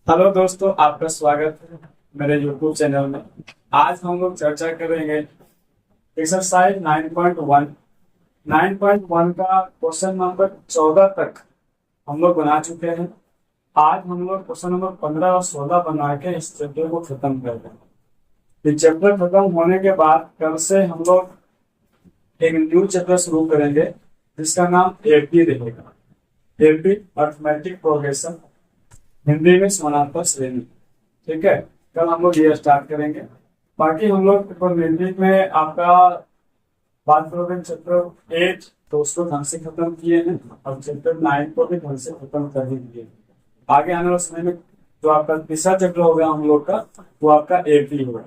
Hello दोस्तों, आपका स्वागत है मेरे YouTube चैनल में। आज हम लोग चर्चा करेंगे एक्सरसाइज 9.1। 9.1 का क्वेश्चन नंबर 14 तक हम लोग बना चुके हैं। आज हम लोग क्वेश्चन नंबर 15 और 16 बना के इस चैप्टर को खत्म कर देंगे। ये चैप्टर खत्म होने के बाद कल से हम लोग एक न्यू चैप्टर शुरू करेंगे जिसका नाम एपी रहेगा। एपी अर्थमेटिक प्रोग्रेशन, हिंदी में समानांतर श्रेणी। ठीक है, कल हम लोग ये स्टार्ट करेंगे। बाकी हम लोग ट्रिग्नोमेट्री में आपका बात करोगे चैप्टर 8 तो उसको ढंग से खत्म किए हैं और चैप्टर 9 को भी ढंग से खत्म कर ही दिए। आगे आने वाले समय में जो आपका तीसरा चैप्टर होगा हम लोग का, वो आपका एपी होगा।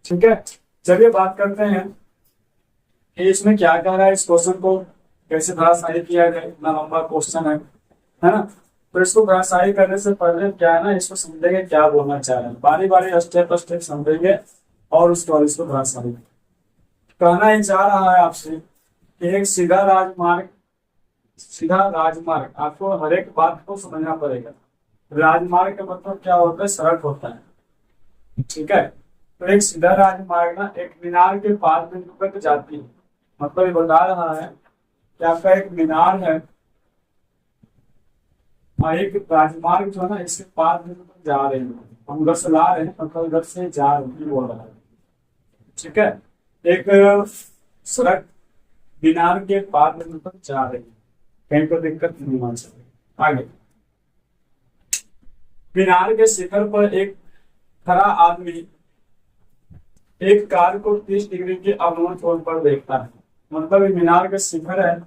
ठीक है, चलिए बात करते हैं कि इसमें क्या कह रहा है, इस क्वेश्चन को कैसे धराशायी किया जाए। इतना लंबा क्वेश्चन है ना। तो इसको धराशायी करने से पहले क्या है ना, इसको समझेंगे क्या बोलना चाह रहे हैं, बारी बारी स्टेप स्टेप समझेंगे और उसके बाद इसको धराशायी कहना ही चाह रहा है आपसे कि एक सीधा राजमार्ग आपको हर एक बात को समझना पड़ेगा। राजमार्ग का मतलब क्या होता है, सड़क होता है। ठीक है, तो एक सीधा राजमार्ग ना एक मीनार के पास बिंदु तक जाती है। मतलब ये बता रहा है कि आपका एक मीनार है और एक राजमार्ग जो है ना इसके पास में जा रहे हैं, हम घर से ला रहे हैं मतलब घर से जा रहे हैं बोल रहा है। ठीक है, एक सड़क मीनार के पास में तक जा रही है, कहीं पर दिक्कत नहीं मान सकते। आगे मीनार के शिखर पर एक खड़ा आदमी एक कार को 30 डिग्री के अवलंबन कोण पर देखता है। मतलब ये मीनार के शिखर है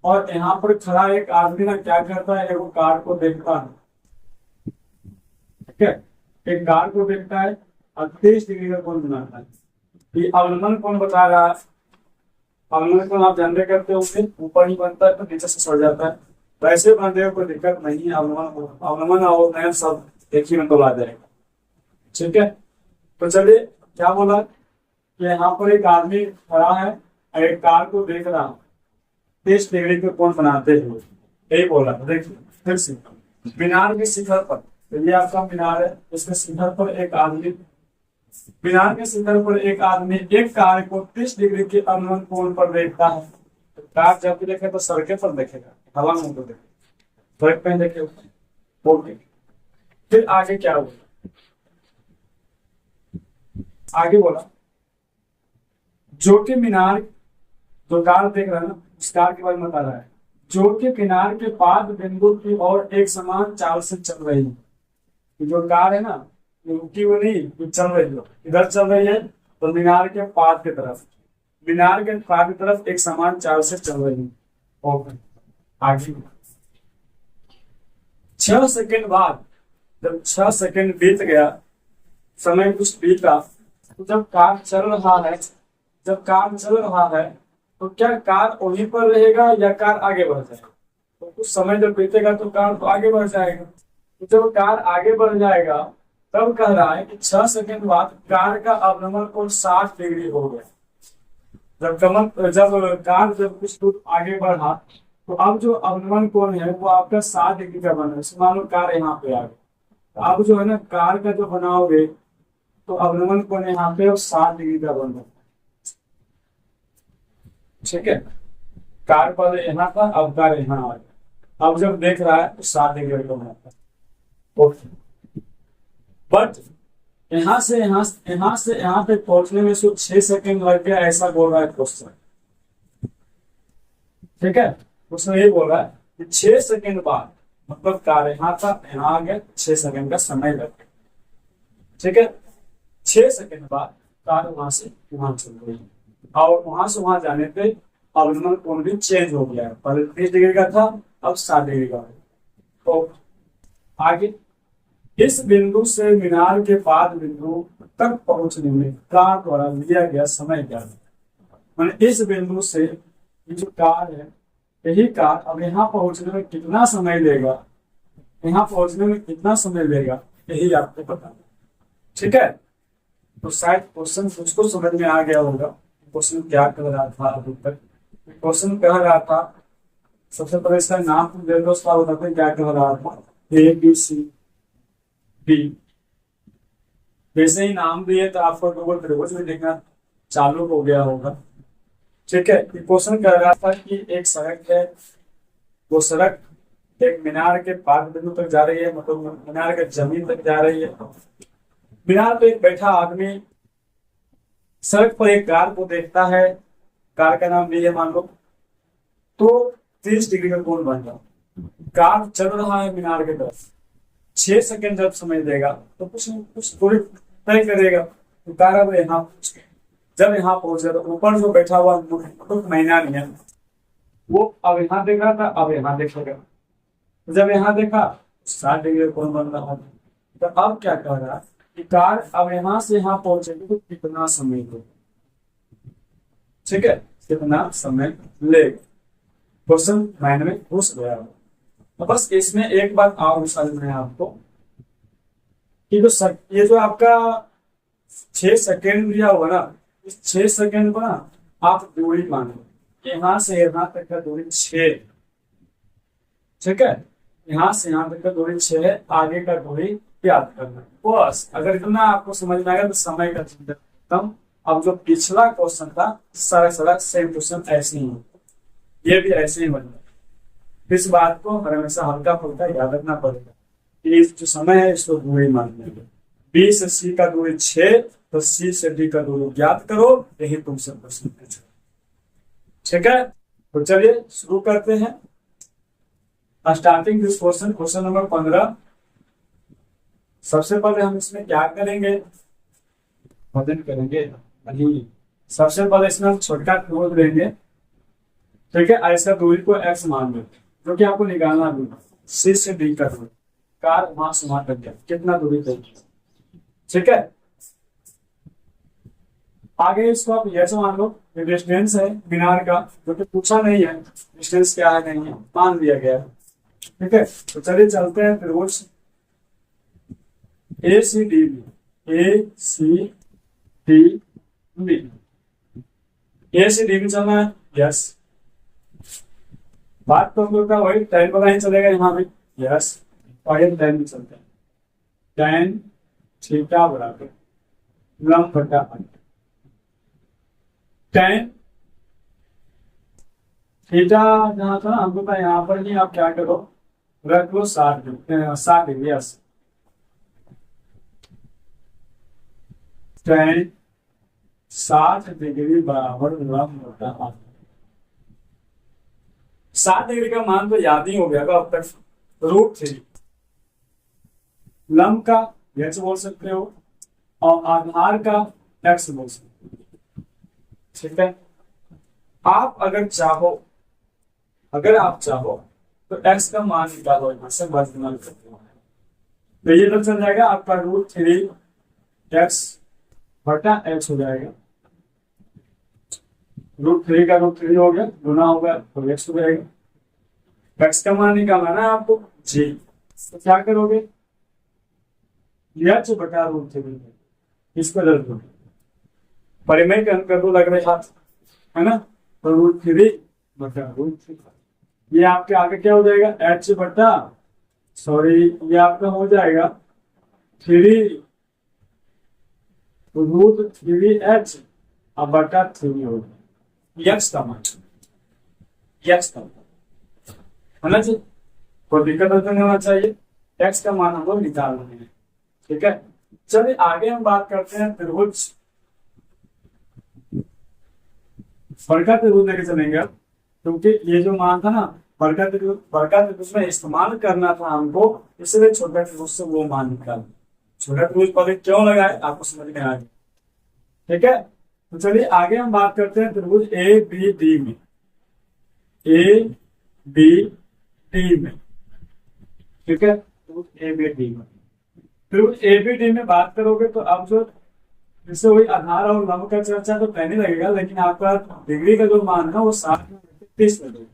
और यहाँ पर खड़ा एक आदमी ना क्या करता है, एक कार को देखता है। ठीक है, एक कार को देखता है और 30 डिग्री का कोण बनाता है। ये अवलंबन कोण बता रहा है। अवलंबन कोण आप जानते करते होंगे, ऊपर ही बनता है तो नीचे से सड़ जाता है। वैसे बनने कोई दिक्कत नहीं है, अवलंबन और नया सब एक ही में तो ला जाएगा। ठीक है, तो चलिए क्या बोला कि यहाँ पर एक आदमी खड़ा है और एक कार को देख रहा है 30 डिग्री के कोण बनाते हुए, यही बोला। देखिए फिर से मीनार के शिखर पर, तो ये आपका मीनार है, इसके शिखर पर एक आदमी, मीनार के शिखर पर एक आदमी एक कार को 30 डिग्री के अवलंबन कोण पर देखता है। तो कार जब भी देखे तो सड़के पर देखेगा, हवा में तो देखेगा, सड़क पे देखे। ओके, फिर आगे क्या हुआ, आगे बोला जो कि मीनार, जो कार देख रहा है ना उस कार के बारे में बता रहा है, जो कि मीनार के पाद बिंदु की ओर एक समान चाल से चल रही है। जो कार है ना ये रुकी हुई नहीं, ये चल रही है, इधर चल रही है तो मीनार के पाद की तरफ, मीनार के पाद की तरफ एक समान चाल से चल रही है। ओके, आगे 6 सेकंड बाद, जब 6 सेकंड बीत गया, समय कुछ बीता, तो जब कार चल रहा है, जब कार चल रहा है तो क्या कार वहीं पर रहेगा या कार आगे बढ़ जाएगा। तो कुछ समय जब बीतेगा तो कार तो आगे बढ़ जाएगा। तो जब कार आगे बढ़ जाएगा तब कह रहा है कि 6 सेकंड बाद कार का अवलंबन कोण 60 डिग्री हो गया। जब कार जब कुछ दूर आगे बढ़ा तो अब जो अवलंबन कोण है वो आपका 60 डिग्री का बना है। मान लो कार यहाँ पे आ गई, तो अब जो है ना कार का जो बनाओगे तो अवलंबन कोण यहाँ पे 60 डिग्री का बन रहा है। ठीक है, कार पहले यहाँ था, अब कार यहाँ आ गया, अब जब देख रहा है तो 60 डिग्री का बनाता है। ओके, बट यहाँ से यहाँ पे पहुंचने में सिर्फ 6 सेकंड लग गया, ऐसा बोल रहा है क्वेश्चन। ठीक है, उसने ये बोला है कि 6 सेकंड बाद, मतलब कार यहाँ था यहाँ आ गया, 6 सेकंड का समय लग गया। ठीक है, 6 सेकंड बाद कार वहां से वहां चल गई और वहां से वहां जाने पे अवलंबन कोण भी चेंज हो गया है, पहले 30 डिग्री का था अब 60 डिग्री का है। तो आगे इस बिंदु से मीनार के पाद बिंदु तक पहुंचने में कार द्वारा लिया गया समय क्या है। मैंने इस बिंदु से ये जो कार है, यही कार अब यहाँ पहुंचने में कितना समय लेगा, यहाँ पहुंचने में कितना समय लेगा, यही आपको पता है। ठीक है, तो शायद क्वेश्चन कुछ समझ में आ गया होगा। क्वेश्चन क्या कह रहा था अभी तक, क्वेश्चन कह रहा था, सबसे पहले इसका नाम दे दो, क्या कह रहा था, ए बी सी बी। जैसे ही नाम दिए तो आपको गूगल त्रिभुज में देखना चालू हो गया होगा। ठीक है, ये क्वेश्चन कर रहा था कि एक सड़क है, वो सड़क एक मीनार के पार बिंदु तक जा रही है, मतलब मीनार के जमीन तक जा रही है। मीनार पे एक बैठा आदमी सड़क पर एक कार को देखता है, कार का नाम बी है मान लो, तो 30 डिग्री का कोण बन रहा। कार चल रहा है मीनार की तरफ, 6 सेकंड जब समय देगा तो कुछ न कुछ दूरी तय करेगा। तो कार अब यहाँ जब यहाँ पहुंचे तो ऊपर जो बैठा हुआ तो महीना नहीं है, वो अब यहाँ देख रहा था, अब यहाँ देखेगा। जब यहाँ देखा 60 डिग्री का कोण बन रहा है। तो अब क्या कर रहा है कि कार अब यहाँ से यहाँ पहुंचेगी तो कितना समय लेगा। ठीक है, कितना समय लेगा, क्वेश्चन माइंड में घुस गया। तो बस इसमें एक बात और समझ में आपको कि ये जो आपका 6 सेकेंड दिया हुआ ना, इस 6 सेकेंड को ना आप दूरी मानो, यहां से यहां तक का दूरी 6। ठीक है, यहां से यहां तक का दूरी 6 है, आगे का दूरी याद करना। बस अगर इतना आपको समझ में आएगा तो समय का चिंता खत्म। अब जो पिछला क्वेश्चन था सारा सेम क्वेश्चन ऐसे ही है, ये भी ऐसे ही बनेगा। इस बात को हमेशा हल्का फुल्का याद रखना पड़ेगा कि जो समय है इसको दूरी मान लेंगे। बी से सी का दूरी 6, तो सी से डी का दूरी ज्ञात करो, यही तुमसे प्रश्न पूछो। ठीक है, तो चलिए शुरू करते हैं। Starting this question, question number 15। सबसे पहले हम इसमें क्या करेंगे, वजन करेंगे। सबसे पहले इसमें हम छोटा त्रिभुज लेंगे। ठीक है, ऐसा दूरी को एक्स मान लो, जो कि आपको निकालना भी सी से डी का दूरी, कार वहां से वहां तक गया, कितना दूरी तय। ठीक है, आगे इसको आप ऐसे मान लो डिस्टेंस है मीनार का, जो कि पूछा नहीं है डिस्टेंस क्या है नहीं है, मान दिया गया है। ठीक है, तो चलिए चलते हैं त्रिभुज ए सी डी बी। ए सी डी बी, ए सी डी बी चलना है। यस, बात तो हम लोग का वही टेन पता ही चलेगा यहाँ पे। यस, और टेन भी चलते हैं। टेन थीटा बराबर लंब बटा आई। टेन थीटा जहां था हमको था, यहाँ पर ही आप क्या करो, रख लो 60 डिग्री। यस, टेन 60 डिग्री बराबर लंब बटा आई। 60 डिग्री का मान तो याद ही हो गया अब तक, √3। लंब का एच बोल सकते हो और आधार का एक्स बोल सकते हो। ठीक है, आप अगर आप चाहो तो एक्स का मान निकालो, यहां से वर्गमूल करते हो तो ये तो चल जाएगा आपका √3 एक्स बटा एच हो जाएगा। √3 का √3 हो गया, गुना होगा तो एक्स हो जाएगा। एक्स का मान निकालना ना आपको जी, तो क्या करोगे, एच बटा √3 इसको रख दो, परिमेय का अंक कर दो, लग रहे हाथ है ना, तो √3 बटा √3 ये आपके आगे क्या हो जाएगा, एच बटा ये आपका हो जाएगा 3 √3h अब बटा 3 होगा। यक्स का मान, यक्स का है ना जी, कोई दिक्कत नहीं होना चाहिए। एक्स का मान हम लोग निकाल रहे हैं। ठीक है, चलिए आगे हम बात करते हैं त्रिभुज, बड़का त्रिभुज लेके चलेंगे, क्योंकि ये जो मान था ना बड़का त्रिभुज में इस्तेमाल करना था हमको, इसलिए छोटा त्रिभुज से वो मान निकाल। छोटा त्रिभुज पहले क्यों लगाए आपको समझ में आ गया। ठीक है, तो चलिए आगे हम बात करते हैं त्रिभुज ए बी डी में। ए बी डी में, ठीक है, त्रिभुज ए बी डी में, त्रिभुज ए बी डी में बात करोगे तो अब जो जैसे वही आधार और लंब का चर्चा तो पहले लगेगा, लेकिन आपका डिग्री का जो मान है वो 60 में 30 लगेगा।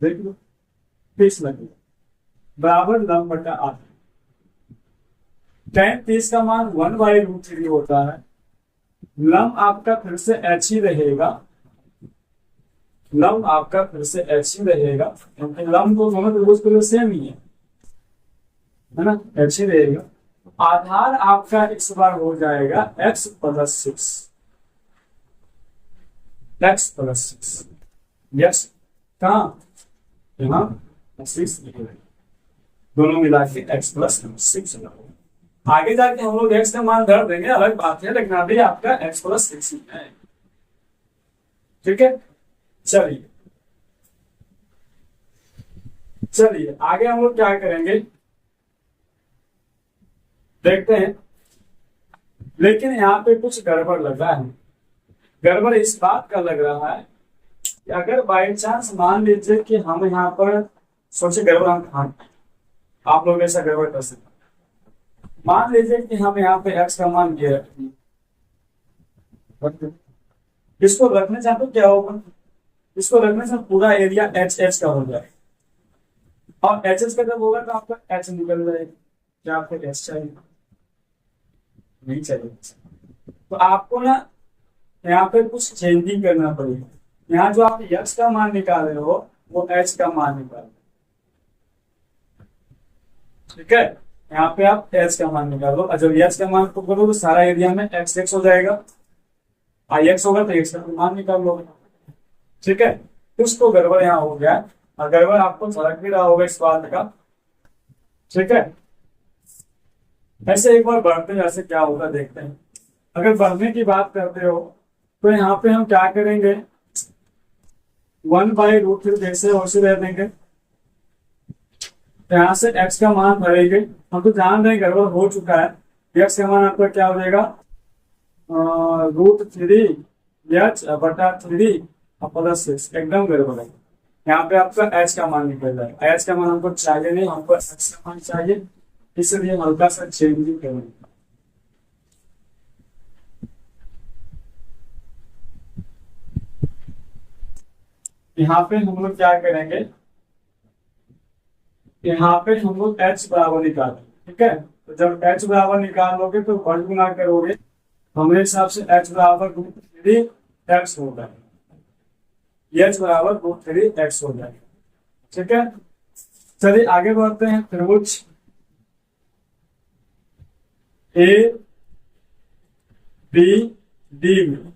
देख लो 30 लगेगा बराबर लंब बटा 8। tan 30 का मान 1/√3 होता है। लंब आपका फिर से h ही रहेगा, लंब आपका फिर से h ही रहेगा, क्योंकि लंब तो दोनों त्रिभुज के लिए सेम ही है ना, h ही रहेगा। आधार आपका इस बार हो जाएगा x plus six, x plus six, yes कहा यहाँ सिक्स दोनों मिला के एक्स प्लस सिक्स। आगे जाके हम लोग एक्स का मान धर देंगे, अलग बात है, लेकिन अभी आपका एक्स प्लस सिक्स ही है। ठीक है, चलिए चलिए आगे हम लोग क्या करेंगे देखते हैं। लेकिन यहाँ पे कुछ गड़बड़ लग रहा है। गड़बड़ इस बात का लग रहा है कि अगर बाई चांस मान लीजिए कि हम यहाँ पर सोचे गड़बड़ हम कहा, आप लोग ऐसा गड़बड़ कर सकते। मान लीजिए कि हम यहाँ पे x का मान ये रखें, इसको रखने से तो क्या होगा, इसको रखने से पूरा एरिया एच एच का हो जाएगा, और एच एच का जब होगा तो आपका एच निकल जाएगा। क्या आपको एच चाहिए? नहीं चाहिए। तो आपको ना यहाँ पे कुछ चेंजिंग करना पड़ेगा। यहाँ जो आप x का मान निकाल रहे हो वो h का मान निकाल, ठीक है, यहाँ पे आप h का मान निकालो, और जब h का मान को करो तो सारा एरिया में x x हो जाएगा, आई x होगा तो x का मान निकाल लो। ठीक है, कुछ तो गड़बड़ यहाँ हो गया, और गड़बड़ आपको फर्क भी रहा होगा इस बात का। ठीक है, ऐसे एक बार बढ़ते हैं, ऐसे क्या होगा देखते हैं। अगर बढ़ने की बात करते हो तो यहाँ पे हम क्या करेंगे, 1/√3 जैसे वैसे रह देंगे, यहाँ से x का मान भरेंगे। हम तो जान रहे हैं गड़बड़ हो चुका है, x का मान आपका क्या हो जाएगा √3h/3 प्लस 6, एकदम गड़बड़ है। यहाँ पे आपका h का मान निकल जाएगा, h का मान हमको चाहिए नहीं, हमको x का मान चाहिए, इसलिए हल्का सा चेंजिंग करेंगे। यहाँ पे हम लोग क्या करेंगे, यहाँ पे हम लोग h बराबर निकालेंगे। ठीक है, तो जब h बराबर निकाल लोगे तो वर्ग गुना करोगे, हमारे हिसाब से h बराबर √3x हो जाएगा, h बराबर √3x हो जाएगा। ठीक है, चलिए आगे बढ़ते हैं। त्रिभुज ए बी डी में,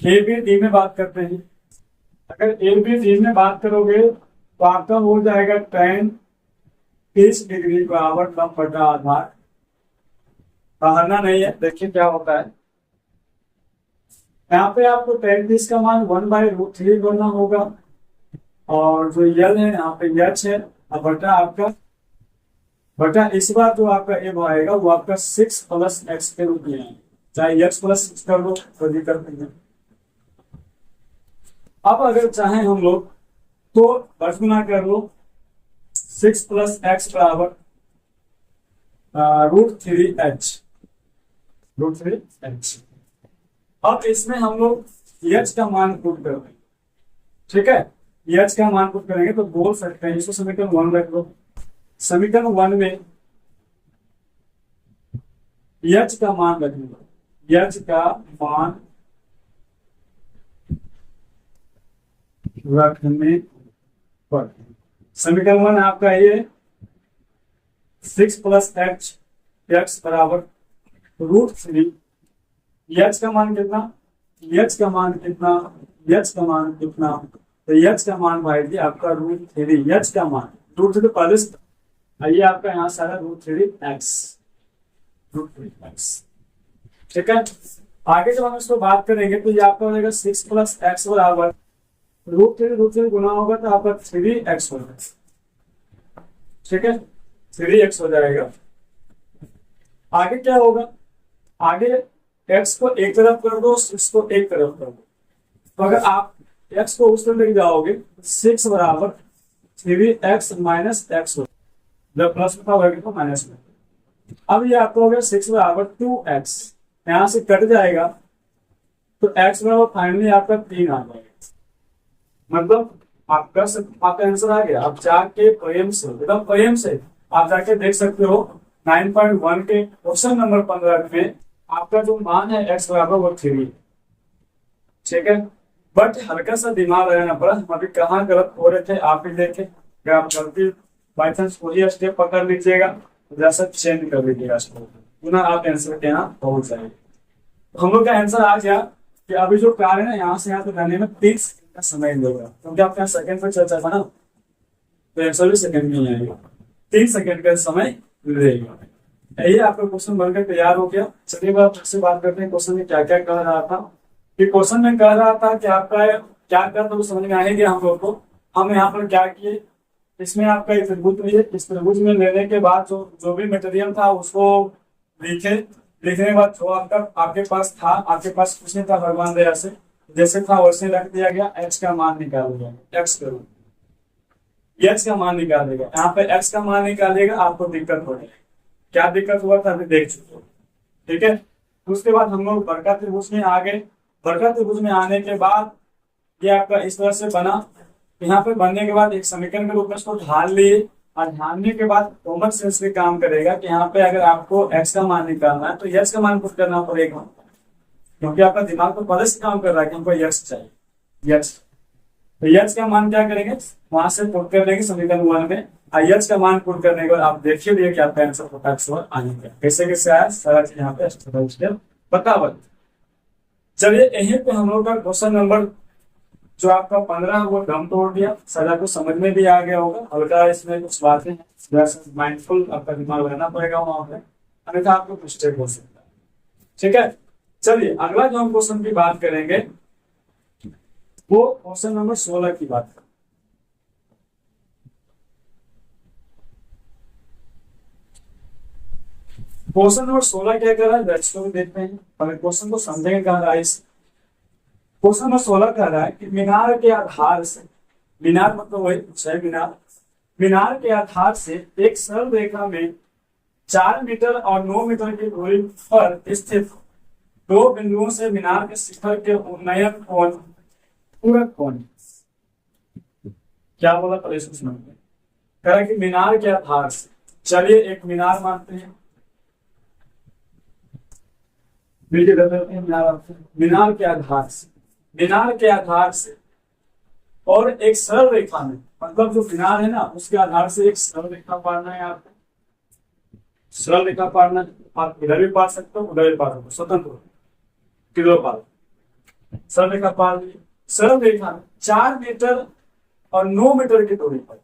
ए बी डी में बात करते हैं। अगर ए बी डी में बात करोगे तो आपका हो जाएगा tan 30 डिग्री बराबर लंब बटा आधार। पढ़ना नहीं है, देखिए क्या होता है। यहाँ पे आपको tan 30 का मान 1/√3 करना होगा, और जो यल है यहाँ पे यच है, और बटा आपका बटा इस बार जो आपका एम आएगा वो आपका 6 + x के रूप में है, चाहे x + 6 कर लो कोई दिक्कत नहीं है। अब अगर चाहें हम लोग तो वर्ग गुना कर लो, 6 + x बराबर √3h। अब इसमें हम लोग h का मान पुट कर देंगे। ठीक है, h का मान पुट करेंगे तो बोल सकते हैं, इसको समीकरण 1 रख लो। समीकरण 1 में h का मान रखने, h का मान रखने पर समीकरण 1 आपका ये 6 + x बराबर √3, h का मान कितना, h का मान कितना, h का मान कितना, तो h का मान भाई जी आपका √3, h का मान √3 तो पहले आइए आपका यहाँ सारा √3x। ठीक है, आगे जब हम इसको बात करेंगे तो ये आपका हो जाएगा 6 + x बराबर √3 गुना होगा तो आपका 3x होगा। ठीक है, 3x हो जाएगा। आगे क्या होगा, आगे x को एक तरफ कर दो, 6 को एक तरफ कर दो, तो अगर आप x को उस तरफ लेके जाओगे 6 बराबर 3x - x हो, जब प्लस में होगा तो माइनस में। अब ये आपको हो गया 6 बराबर 2x, यहां से कट जाएगा तो x बराबर फाइनली आपका 3 आ जाएगा। मतलब आपका आंसर आ गया। आप जाके प्रेम से, एकदम प्रेम से आप जाके देख सकते हो 9.1 के क्वेश्चन नंबर 15 में आपका जो मान है x बराबर वो 3। ठीक है, बट हल्का सा दिमाग लगाना पड़ा, हम अभी कहाँ गलत हो रहे थे आप ही देखे। अगर आप गलती बाई चांस वही स्टेप पकड़ लीजिएगा जैसा चेंज कर लीजिएगा इसको, पुनः आप आंसर के यहाँ पहुंच जाएंगे। तो हम लोग का आंसर आ गया कि अभी जो कार्य है ना यहाँ से यहाँ तक रहने में 30 सेकंड का समय लगेगा, क्योंकि आपके यहाँ सेकंड पर चर्चा था ना, तो आंसर भी सेकंड में ही आएगा, 3 सेकंड का समय लगेगा। यही आपका क्वेश्चन बनकर तैयार हो गया। चलिए बात से बात करते हैं क्वेश्चन में क्या क्या कह रहा था। कि क्वेश्चन में कह रहा था कि आपका क्या क्या तो समझ में आएंगे हम लोग को। हम यहाँ पर क्या किए, इसमें आपका एक त्रिभुज लिए, इस त्रिभुज में लेने के बाद जो भी मटेरियल था उसको लिखे, लिखने के बाद जो आपके पास था, आपके पास कुछ नहीं था, भगवान दया से जैसे था वैसे रख दिया गया। एक्स का मान निकाल दिया, एक्स करो, एक्स का मान निकाल देगा। यहाँ पे एक्स का मान निकालेगा, आपको दिक्कत हो जाएगी। क्या दिक्कत हुआ था अभी देख चुके हो, ठीक है। उसके बाद हम लोग बड़का त्रिभुज में आ गए। बड़का त्रिभुज में आने के बाद ये आपका इस तरह से बना। यहाँ पे बनने के बाद एक समीकरण के रूप में इसको ढाल लिए, और ढालने के बाद कॉमन सेंस भी काम करेगा कि यहाँ पे अगर आपको एक्स का मान निकालना है तो यक्स का मान पुट करना पड़ेगा, क्योंकि आपका दिमाग तो पहले से काम कर रहा है कि हमको यक्स चाहिए, यक्स। तो यक्स का मान क्या करेंगे, वहां से पुट कर लेंगे समीकरण 1 में, और यक्स का मान पुट करने के बाद आप देखिए लिए कि आपका आंसर फटाक आएगा। कैसे कैसे आया सारा चीज यहाँ पे स्टेप बाय स्टेप बताओ। चलिए यहीं पे हम लोग का क्वेश्चन नंबर जो आपका 15 वो दम तोड़ दिया, सजा को समझ में भी आ गया होगा। हल्का इसमें कुछ बातें हैं, माइंडफुल आपका दिमाग रहना पड़ेगा वहां पे, अन्यथा आपको मिस्टेक हो सकता है, ठीक है। चलिए अगला जो हम क्वेश्चन की बात करेंगे वो क्वेश्चन नंबर 16 की बात करें। क्वेश्चन नंबर 16 क्या कर रहा है, इसको भी देखते हैं, अगर क्वेश्चन को समझेंगे कह रहा है। क्वेश्चन नंबर 16 कह रहा है कि मीनार के आधार से, मीनार मतलब वही है मीनार, मीनार के आधार से एक सरल रेखा में 4 मीटर और 9 मीटर की दूरी पर स्थित 2 बिंदुओं से मीनार के शिखर के उन्नयन कोण पूरक कोण। क्या बोला तो इसको समझते हैं। कह रहा है कि मीनार के आधार से, चलिए एक मीनार मानते हैं, मीनार के आधार से, मीनार के आधार से और एक सरल रेखा में, मतलब जो मीनार है ना उसके आधार से एक सरल रेखा पाड़ना है आपको, सरल रेखा पाड़ना है। आप इधर भी पाड़ सकते हो, उधर भी पाड़ सकते हो, स्वतंत्र किधर पाड़, सरल रेखा पाड़ ली। सरल रेखा 4 मीटर और 9 मीटर की दूरी पर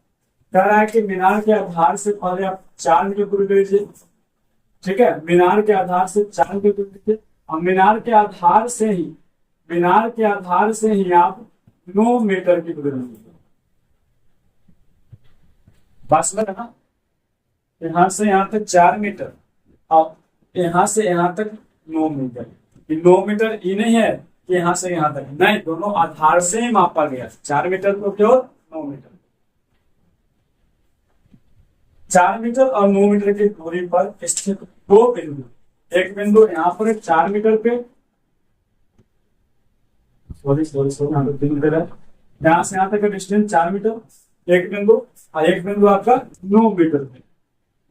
कह रहा है कि मीनार के आधार से पहले आप 4 मीटर दूरी लीजिए, ठीक है। मीनार के आधार से 4 मीटर दूरी लीजिए, और मीनार के आधार से ही, मीनार के आधार से ही आप 9 मीटर की दूरी लीजिए। बस में ना, यहां से यहां तक 4 मीटर और यहां से यहां तक 9 मीटर। 9 मीटर ये नहीं है कि यहां से यहां तक, नहीं, दोनों आधार से ही मापा गया। 4 मीटर तो क्यों, 9 मीटर, 4 मीटर और 9 मीटर की दूरी पर स्थित 2 बिंदु, एक बिंदु यहाँ पर 4 मीटर पे, यहाँ से यहाँ तक का डिस्टेंस 4 मीटर, एक बिंदु, और एक बिंदु आपका 9 मीटर पे,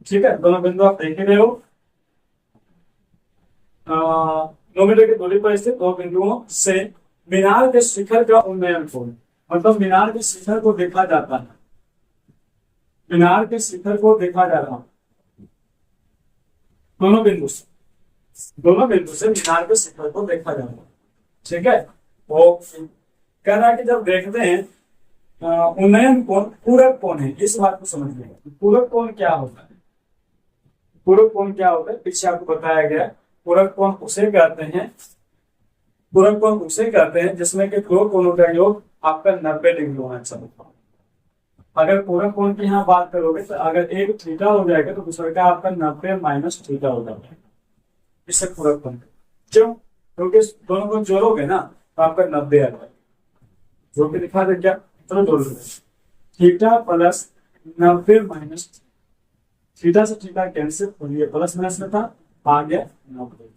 ठीक है। दोनों बिंदु आप देख रहे हो, 9 मीटर की दूरी पर स्थित 2 बिंदुओं से मीनार के शिखर का उन्नयन कोण, मतलब मीनार के शिखर को देखा जाता है, मीनार के शिखर को देखा जा रहा है दोनों बिंदु से, दोनों बिंदु से मीनार के शिखर को देखा जा रहा है, ठीक है। वो कह रहा है कि जब देखते हैं उन्नयन कोण पूरक कोण है, इस बात को समझ लीजिए। पूरक कोण क्या होता है, पूरक कोण क्या होता है पीछे आपको बताया गया। पूरक कोण उसे कहते हैं, पूरक कोण उसे कहते हैं जिसमें कि 2 कोणों का योग आपका 90 डिग्री होना चाहिए। अगर पूरक कोण की यहाँ बात करोगे तो अगर एक थीटा हो जाएगा तो दूसरे का आपका 90 माइनस थीटा हो जाएगा, इससे पूरक कोण। क्यों, क्योंकि दोनों को जोड़ोगे ना तो आपका 90 आ जाएगा। जो कि दिखा दे क्या, चलो जोड़ दो, थीटा प्लस 90 माइनस, थीटा से थीटा कैंसिल हो गया, प्लस माइनस में था, आ गया 90।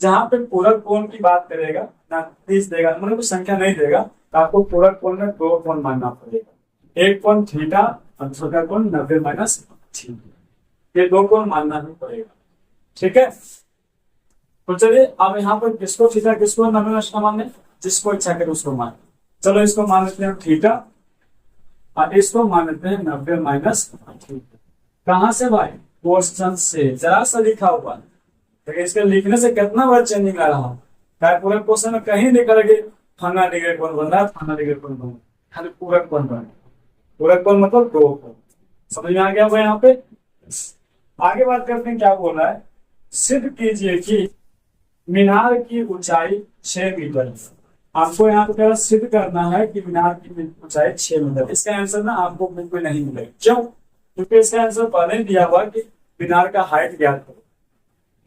जहां पे पूरक कोण की बात करेगा ना 30 देगा, मतलब संख्या नहीं देगा, तो आपको पूरक कोण में 2 कोण मानना पड़ेगा, एक कोण थीटा और दूसरा कोण 90 माइनस थीटा, ये 2 कोण मानना ही पड़ेगा, ठीक है। तो चलिए अब यहाँ पर किसको थीटा किसको 90 माइनस मानने, जिसको इच्छा करे उसको मान। चलो इसको मान लेते हैं थीटा और इसको मान लेते हैं 90 माइनस थीटा। कहां से भाई, क्वेश्चन से जरा सा लिखा हुआ, देखिए इसके लिखने से कितना बड़ा चेंजिंग आ रहा है। क्या पूरा क्वेश्चन में कहीं निकल के फलाना डिग्री कौन बन रहा है, फलाना डिग्री कौन बन रहा है, खाली पूरा कौन बन रहा है। पूरा कौन मतलब दो कौन, समझ में आ गया हुआ यहाँ पे। आगे बात करते हैं, क्या बोल रहा है, सिद्ध कीजिए कि मीनार की ऊंचाई 6 मीटर है। आपको यहाँ पे क्या सिद्ध करना है कि मीनार की ऊंचाई 6 मीटर। इसका आंसर ना आपको बिल्कुल नहीं मिलेगा, क्यों? क्योंकि इसका आंसर पहले ही दिया हुआ कि मीनार का हाइट ज्ञात करो,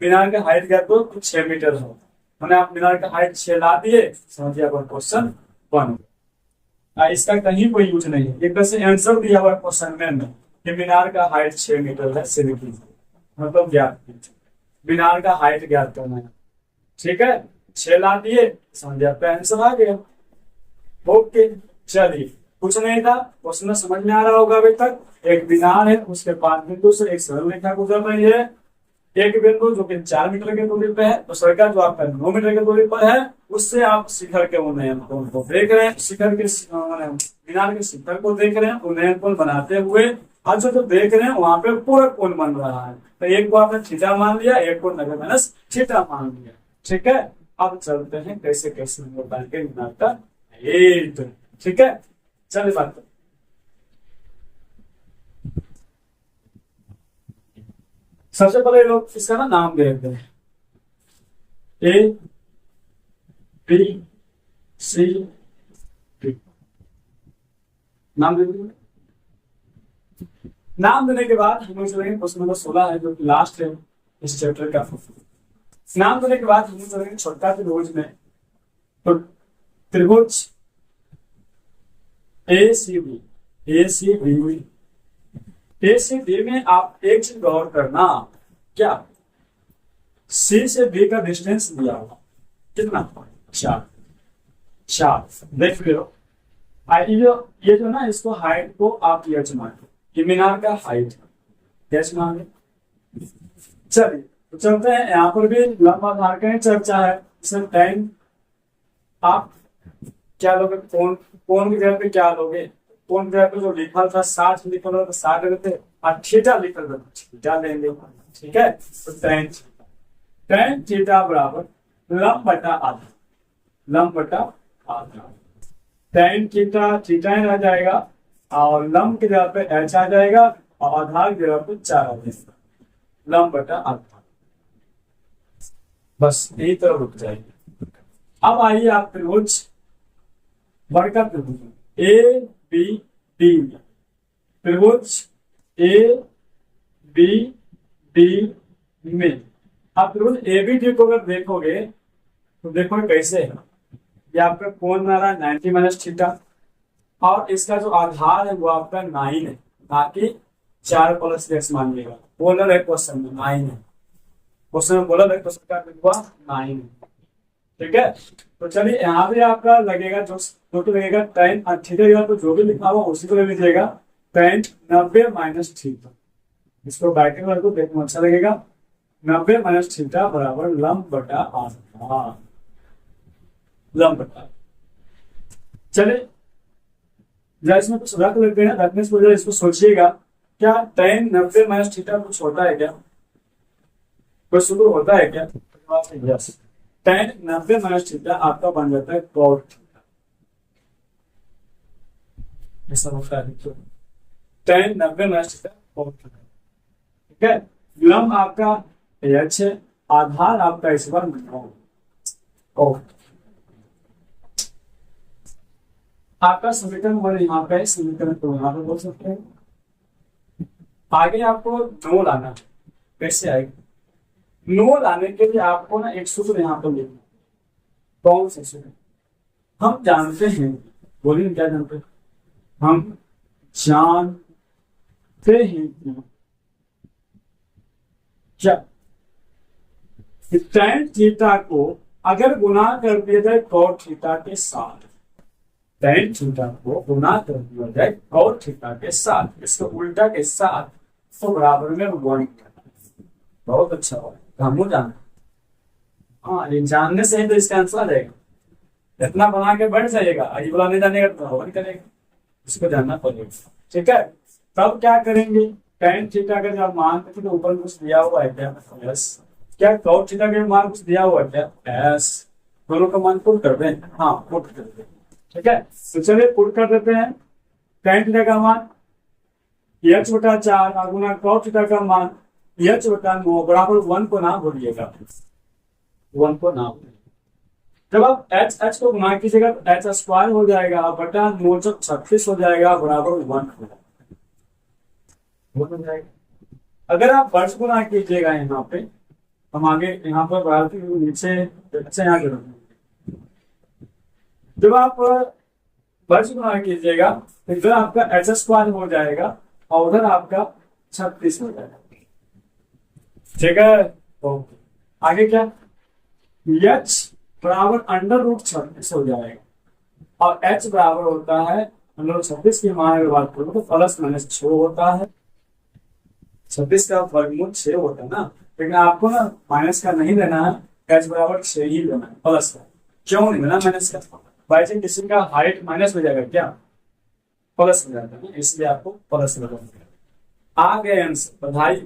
मीनार का हाइट ज्ञात करो तो 6 मीटर हो। मैंने आप मीनार का हाइट 6 ला दिए, समझिए आपका क्वेश्चन बन गया। इसका कहीं कोई यूज नहीं है, एक तरह से आंसर दिया हुआ क्वेश्चन में कि मीनार का हाइट 6 मीटर है, सिद्ध कीजिए मतलब ज्ञात कीजिए, मीनार का हाइट ज्ञात करना है। ठीक है, 6 ला दिए, समझिए आपका आंसर आ गया। ओके, चलिए कुछ नहीं था, क्वेश्चन समझ में आ रहा होगा अभी तक। एक मीनार है, उसके 5 बिंदु से एक सरल रेखा गुजर रही है। एक बिंदु जो कि 4 मीटर की दूरी पे है, दूसरे का जो आपका 9 मीटर की दूरी पर है, उससे आप शिखर के उन्नयन कोण को देख रहे हैं, शिखर के मीनार के शिखर को देख रहे हैं, उन्नयन कोण बनाते हुए। आज जो देख रहे हैं वहां पे पूरा कोण बन रहा है, तो एक को आपने थीटा मान लिया, एक को नगर माइनस थीटा मान लिया। ठीक है, अब चलते हैं कैसे कैसे होता है मीनार का हाइट। ठीक है, चलिए बात करते। सबसे पहले लोग इसका ना नाम दे देते हैं, ए बी सी डी, नाम दे देंगे। नाम देने के बाद हम लोग चलेंगे क्वेश्चन नंबर 16 है, जो कि लास्ट है इस चैप्टर का। नाम देने के बाद हम लोग चलेंगे छोटा त्रिभुज में। तो त्रिभुज ए सी बी, ए सी बी, ए से बी में आप एक चीज गौर करना, क्या सी से बी का डिस्टेंस दिया हुआ कितना, 4 देख लो। ये जो ना, इसको हाइट को आप एच मान, ये मीनार का हाइट एच मान। चलिए तो चलते हैं, यहाँ पर भी लंबा आधार का चर्चा है। इसमें टाइम आप क्या लोगे, कोण की जगह पे क्या लोगे, कोण की जगह पे जो लिखा था 60 लिखा था तो 60 लेते, और थीटा लिखा था थीटा लेंगे। ठीक है, तो tan थीटा बराबर लंब बटा आधा, लंब बटा आधा। tan थीटा थीटा ही रह जाएगा, और लंब की जगह पे h आ जाएगा, और आधार की जगह पे 4 आ जाएगा, लंब बटा आधा। बस यही तरह रुक जाएगी। अब आइए आप त्रिभुज बड़का त्रिभुज ए बी डी, त्रिभुज ए बी डी में आप त्रिभुज ए बी डी को अगर देखोगे तो देखो कैसे है। ये आपका कोण बना रहा है 90 माइनस थीटा, और इसका जो आधार है वो आपका 9 है, बाकी 4 प्लस x मानिएगा। पोलर है क्वेश्चन में, 9 है क्वेश्चन में, पोलर है तो उसका हुआ 9 है। ठीक है, तो चलिए यहाँ भी आपका लगेगा जो कि लगेगा tan थीटा, तो जो भी लिखा हुआ उसी को ले लीजिएगा, tan 90 माइनस थीटा। इसको बैठे वाले को देखने में अच्छा लगेगा। 90 माइनस थीटा बराबर लंब बटा आधा, लंब बटा। चलिए जरा इसमें कुछ रख लेते हैं, रखने से पहले इसको सोचिएगा, क्या tan 90 माइनस थीटा कुछ होता है क्या, कोई शुरू होता है क्या? यस, tan 90 माइनस थीटा आपका बन जाता है cot थीटा, ऐसा होता है। tan 90 minus theta cot theta. ठीक है, लंब आपका h है, आधार आपका इस बार आपका समीकरण हमारे यहाँ पे समीकरण को यहाँ पे बोल सकते हैं। आगे आपको नो लाना है, कैसे आएगा? नो लाने के लिए आपको ना एक सूत्र यहाँ पर लिखना। कौन सा सूत्र? हम जानते हैं, बोलिए क्या जानते हैं? हम जानते हैं क्या tan थीटा को अगर गुना कर दिया जाए cot थीटा के साथ, tan थीटा को गुना कर दिया जाए cot थीटा के साथ, इसको उल्टा के साथ, तो बराबर में 1। बहुत अच्छा हो, हम जाना। हाँ, ये जानने से ही तो इसका आंसर आ जाएगा। इतना बना के बैठ जाइएगा, आगे बुलाने जाने का तो नहीं करेगा, इसको जानना पड़ेगा। ठीक है, तब क्या करेंगे, टेन थीटा का जब मान देखिए तो ऊपर कुछ दिया हुआ है क्या, यस। क्या cot थीटा का मान कुछ दिया हुआ है क्या, यस। दोनों का मान पुट कर दें, हाँ पुट कर दें, ठीक है। तो चलिए पुट कर देते हैं। टेन थीटा का मान h/4 और गुना cot थीटा का मान h/9 बराबर 1 को ना भूलिएगा, 1 को ना भूलिएगा। जब आप h को गुना कीजिएगा तो h स्क्वायर हो जाएगा बटा 936 हो जाएगा बराबर 1 हो जाएगा। अगर आप वर्ष गुना कीजिएगा यहाँ पे, हम आगे यहाँ पर बढ़ाते नीचे अच्छा यहाँ करेंगे। जब आप वर्ष गुना कीजिएगा तो इधर आपका h स्क्वायर हो जाएगा और उधर आपका 36 हो जाएगा, ठीक है। तो आगे क्या, h बराबर √36 हो जाएगा और h बराबर होता है √36 की मान अगर बात करूँ तो +-6 होता है। 36 का वर्गमूल 6 होता है ना, लेकिन आपको ना माइनस का नहीं लेना है, h बराबर 6 ही लेना है, प्लस का क्यों नहीं लेना माइनस का। बाई चांस किसी का हाइट माइनस हो जाएगा क्या, प्लस हो जाता है ना, इसलिए आपको प्लस लगाना। आ गए आंसर, बधाई,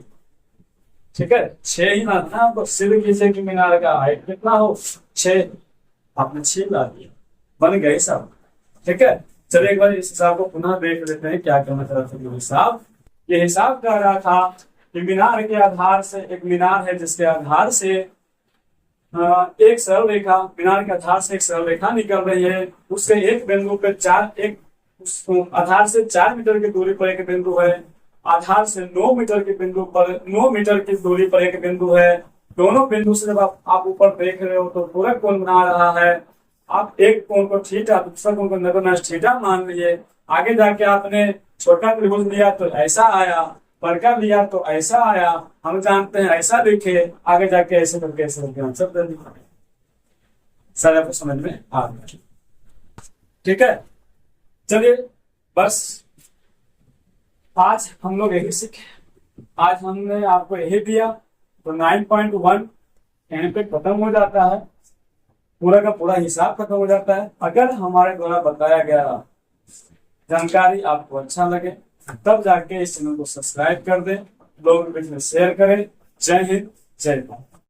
ठीक है। 6 ही ना था आपको, सिद्ध कीजिए कि मीनार का हाइट कितना हो, 6। आपने 6 ला दिया, बन गए सब, ठीक है। चलिए एक बार इस हिसाब को पुनः देख लेते हैं क्या करना चाहते थे। हिसाब, ये हिसाब कह रहा था कि मीनार के आधार से, एक मीनार है जिसके आधार से एक सरल रेखा, मीनार के आधार से एक सरल रेखा निकल रही है, उसके एक बिंदु पे आधार से 4 मीटर की दूरी पर एक बिंदु है, आधार से 9 मीटर की बिंदु पर 9 मीटर की दूरी पर एक बिंदु है। दोनों बिंदु से जब आप ऊपर देख रहे हो तो पूरा कोण बना रहा है। आप एक कोण को थीटा, दूसरा कोण को नगण्य थीटा मान लिए। आगे जाके आपने छोटा त्रिभुज लिया तो ऐसा आया, बड़का लिया तो ऐसा आया, हम जानते हैं ऐसा लिखे, आगे जाके ऐसे करके आंसर दे दिया। सर आपको समझ में आ गया, ठीक है। चलिए बस आज हम लोग यही सीखे, आज हमने आपको यही दिया। तो 9.1 यहाँ पे खत्म हो जाता है, पूरा का पूरा हिसाब खत्म हो जाता है। अगर हमारे द्वारा बताया गया जानकारी आपको अच्छा लगे तब जाके इस चैनल को सब्सक्राइब कर दें, लोगों के बीच में शेयर करें। जय हिंद, जय भारत।